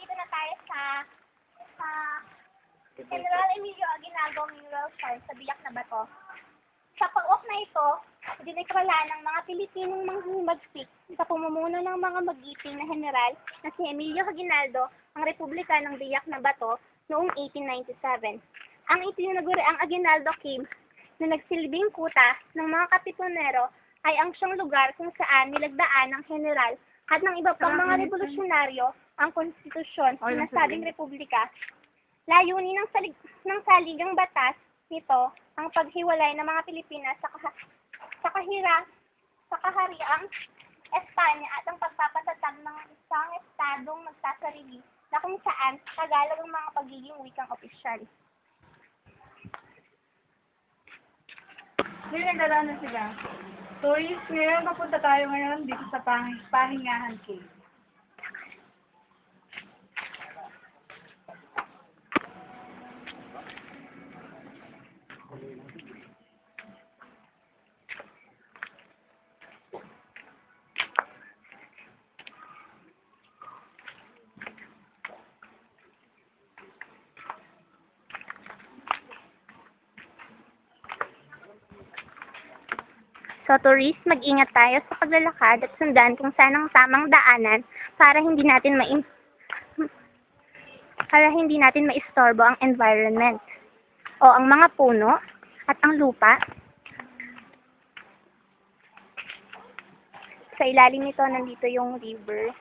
nandito na tayo sa General Emilio Aguinaldo Mineral Site sa Biak na Bato. Sa pag-walk na ito, diniklara ng mga Pilipinong manghimagsik sa pamumuno ng mga mag-iping na general na si Emilio Aguinaldo ang Republika ng Biak na Bato noong 1897. Ang itinaguri ang Aguinaldo Cave na nagsilbing kuta ng mga kapitonero ay ang siyang lugar kung saan nilagdaan ng general at ng iba pang mga revolusyonaryo ang konstitusyon ng nasabing republika. Layunin ng saligang batas nito ang paghiwalay ng mga Pilipinas sa kahariang Espanya at ang pagpapatatag ng isang estadong magsasarili na kung saan Tagalog ang mga pagiging wikang opisyal. Ngayon nagdadaan na sila. Tourist, ngayon papunta tayo ngayon dito sa Pahingahan Cave. So, tourist, mag-ingat tayo sa paglalakad at sundan kung saan ang tamang daanan para hindi natin maistorbo ang environment o ang mga puno at ang lupa. Sa ilalim nito, nandito yung river.